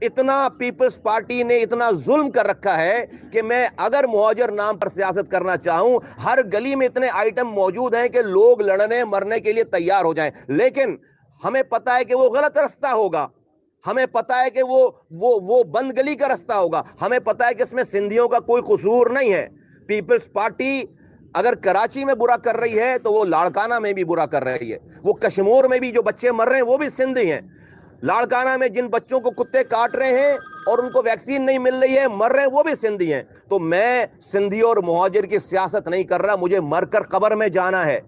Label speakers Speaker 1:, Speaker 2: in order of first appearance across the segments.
Speaker 1: اتنا Peoples party نے اتنا ظلم کر رکھا ہے کہ میں اگر مہاجر نام پر سیاست کرنا چاہوں، ہر گلی میں اتنے آئٹم موجود ہیں کہ لوگ لڑنے مرنے کے لیے تیار ہو جائیں، لیکن ہمیں پتا ہے کہ وہ غلط رستہ ہوگا، ہمیں پتا ہے کہ وہ بند گلی کا رستہ ہوگا، ہمیں پتا ہے کہ اس میں سندھیوں کا کوئی قصور نہیں ہے۔ پیپلز پارٹی اگر کراچی میں برا کر رہی ہے تو وہ لاڑکانہ میں بھی برا کر رہی ہے، وہ کشمور میں بھی جو بچے مر رہے ہیں وہ بھی سندھی ہیں، لاڑکانہ میں جن بچوں کو کتے کاٹ رہے ہیں اور ان کو ویکسین نہیں مل رہی ہے، مر رہے ہیں، وہ بھی سندھی ہیں۔ تو میں سندھی اور مہاجر کی سیاست نہیں کر رہا، مجھے مر کر قبر میں جانا ہے،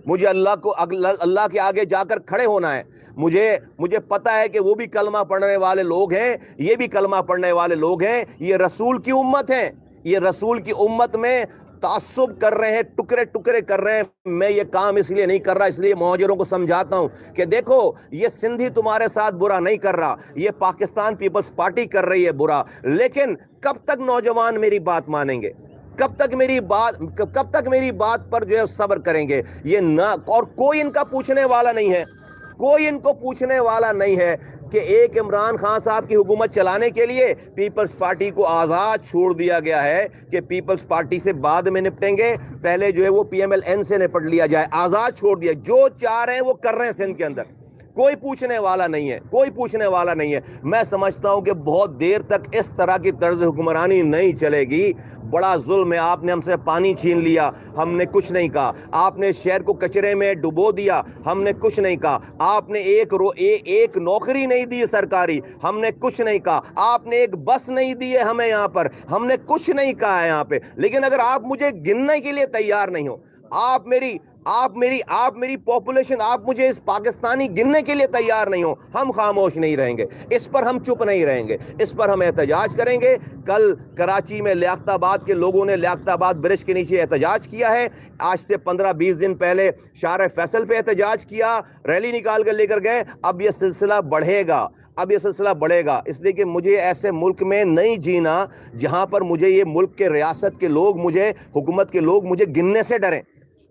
Speaker 1: مجھے اللہ کے آگے جا کر کھڑے ہونا ہے۔ مجھے پتا ہے کہ وہ بھی کلمہ پڑھنے والے لوگ ہیں، یہ بھی کلمہ پڑھنے والے لوگ ہیں، یہ رسول کی امت ہے، یہ رسول کی امت میں تعصب کر رہے ہیں، ٹکڑے ٹکڑے کر رہے ہیں۔ میں یہ کام اس لیے نہیں کر رہا، اس لیے مہاجروں کو سمجھاتا ہوں کہ دیکھو یہ سندھی تمہارے ساتھ برا نہیں کر رہا، یہ پاکستان پیپلز پارٹی کر رہی ہے برا، لیکن کب تک نوجوان میری بات مانیں گے؟ کب تک میری بات پر جو ہے صبر کریں گے؟ یہ نہ، اور کوئی ان کا پوچھنے والا نہیں ہے، کوئی ان کو پوچھنے والا نہیں ہے کہ ایک عمران خان صاحب کی حکومت چلانے کے لیے پیپلز پارٹی کو آزاد چھوڑ دیا گیا ہے کہ پیپلز پارٹی سے بعد میں نپٹیں گے، پہلے جو ہے وہ پی ایم ایل این سے نپٹ لیا جائے، آزاد چھوڑ دیا، جو چاہ رہے ہیں وہ کر رہے ہیں سندھ کے اندر، کوئی پوچھنے والا نہیں ہے، کوئی پوچھنے والا نہیں ہے۔ میں سمجھتا ہوں کہ بہت دیر تک اس طرح کی طرز حکمرانی نہیں چلے گی، بڑا ظلم ہے، آپ نے ہم سے پانی چھین لیا، ہم نے کچھ نہیں کہا، آپ نے شہر کو کچرے میں ڈبو دیا، ہم نے کچھ نہیں کہا، آپ نے ایک نوکری نہیں دی سرکاری، ہم نے کچھ نہیں کہا، آپ نے ایک بس نہیں دی ہے ہمیں یہاں پر، ہم نے کچھ نہیں کہا ہے یہاں پہ، لیکن اگر آپ مجھے گننے کے لیے تیار نہیں ہو، آپ میری پاپولیشن، آپ مجھے اس پاکستانی گننے کے لیے تیار نہیں ہو، ہم خاموش نہیں رہیں گے، اس پر ہم چپ نہیں رہیں گے، اس پر ہم احتجاج کریں گے۔ کل کراچی میں لیاقت آباد کے لوگوں نے لیاقت آباد برج کے نیچے احتجاج کیا ہے، آج سے 15-20 دن پہلے شارع فیصل پہ احتجاج کیا، ریلی نکال کر لے کر گئے، اب یہ سلسلہ بڑھے گا، اس لیے کہ مجھے ایسے ملک میں نہیں جینا جہاں پر مجھے یہ ملک کے ریاست کے لوگ، حکومت کے لوگ مجھے گننے سے ڈریں،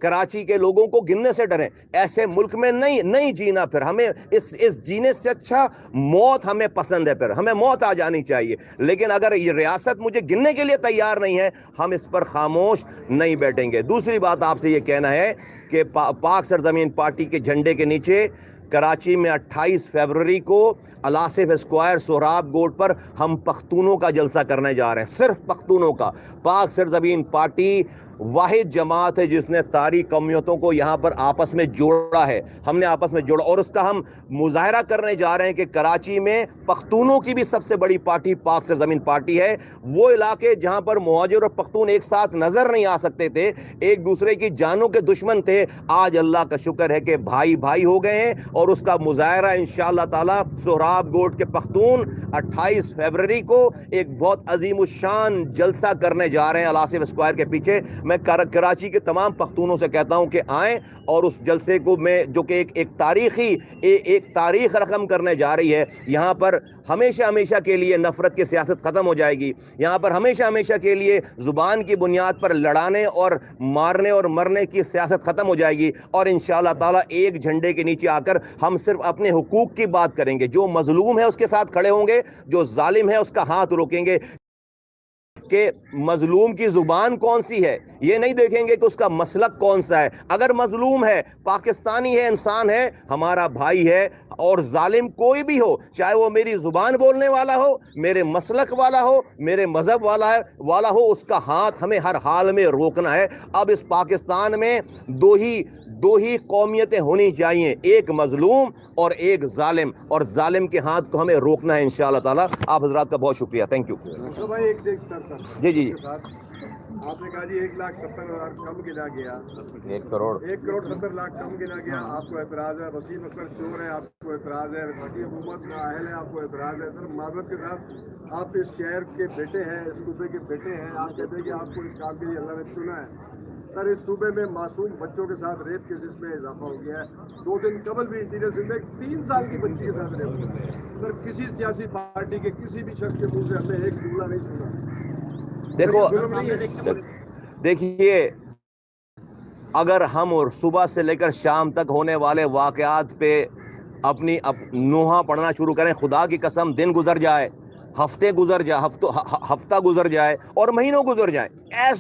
Speaker 1: کراچی کے لوگوں کو گننے سے ڈریں، ایسے ملک میں نہیں جینا۔ پھر ہمیں اس جینے سے اچھا موت ہمیں پسند ہے، پھر ہمیں موت آ جانی چاہیے، لیکن اگر یہ ریاست مجھے گننے کے لیے تیار نہیں ہے، ہم اس پر خاموش نہیں بیٹھیں گے۔ دوسری بات آپ سے یہ کہنا ہے کہ پاک سرزمین پارٹی کے جھنڈے کے نیچے کراچی میں 28 فروری کو الاسف اسکوائر سہراب گوٹ پر ہم پختونوں کا جلسہ کرنے جا رہے ہیں، صرف پختونوں کا۔ پاک سرزمین پارٹی واحد جماعت ہے جس نے تاریخ قومیتوں کو یہاں پر آپس میں جوڑا ہے، ہم نے آپس میں جوڑا، اور اس کا ہم مظاہرہ کرنے جا رہے ہیں کہ کراچی میں پختونوں کی بھی سب سے بڑی پارٹی پاک سرزمین پارٹی ہے۔ وہ علاقے جہاں پر مہاجر اور پختون ایک ساتھ نظر نہیں آ سکتے تھے، ایک دوسرے کی جانوں کے دشمن تھے، آج اللہ کا شکر ہے کہ بھائی بھائی ہو گئے ہیں، اور اس کا مظاہرہ انشاءاللہ تعالی سہراب گوٹ کے پختون 28 فروری کو ایک بہت عظیم الشان جلسہ کرنے جا رہے ہیں الاسف اسکوائر کے پیچھے۔ میں کراچی کے تمام پختونوں سے کہتا ہوں کہ آئیں، اور اس جلسے کو میں جو کہ ایک تاریخ رقم کرنے جا رہی ہے، یہاں پر ہمیشہ کے لیے نفرت کی سیاست ختم ہو جائے گی، یہاں پر ہمیشہ کے لیے زبان کی بنیاد پر لڑانے اور مارنے اور مرنے کی سیاست ختم ہو جائے گی، اور انشاءاللہ تعالی ایک جھنڈے کے نیچے آ کر ہم صرف اپنے حقوق کی بات کریں گے، جو مظلوم ہے اس کے ساتھ کھڑے ہوں گے، جو ظالم ہے اس کا ہاتھ روکیں گے کہ مظلوم کی زبان کون سی ہے، یہ نہیں دیکھیں گے کہ اس کا مسلک کون سا ہے۔ اگر مظلوم ہے، پاکستانی ہے، انسان ہے، ہمارا بھائی ہے، اور ظالم کوئی بھی ہو، چاہے وہ میری زبان بولنے والا ہو، میرے مسلک والا ہو، میرے مذہب والا ہو، اس کا ہاتھ ہمیں ہر حال میں روکنا ہے۔ اب اس پاکستان میں دو ہی قومیتیں ہونی چاہیے، ایک مظلوم اور ایک ظالم، اور ظالم کے ہاتھ کو ہمیں روکنا ہے انشاءاللہ تعالی۔ آپ حضرات کا بہت شکریہ، تھینک یو۔ جی
Speaker 2: آپ نے کہا جی 1,70,000 کم گنا گیا، 1,70,00,000 کم گنا گیا، آپ کو اعتراض ہے، وسیم اکبر چور ہے، آپ کو اعتراض ہے، باقی حکومت نااہل ہے، آپ کو اعتراض ہے۔ سر معذرت کے ساتھ، آپ اس شہر کے بیٹے ہیں، اس صوبے کے بیٹے ہیں، آپ کہتے ہیں کہ آپ کو اس کام کے لیے اللہ نے چنا ہے۔ سر اس صوبے میں معصوم بچوں کے ساتھ ریپ کیسز میں اضافہ ہو گیا ہے، 2 دن قبل بھی انٹیریئر زندہ 3 سال کی بچی کے ساتھ ریپ ہوا ہے۔ سر کسی سیاسی پارٹی کے کسی بھی شخص کے منہ سے ہم نے ایک جملہ نہیں سنا۔
Speaker 1: دیکھیے، اگر ہم اور صبح سے لے کر شام تک ہونے والے واقعات پہ اپنی نوحہ پڑھنا شروع کریں. خدا کی قسم دن گزر جائے, ہفتے گزر جائے, ہفتہ گزر جائے اور مہینوں گزر جائیں, ایسے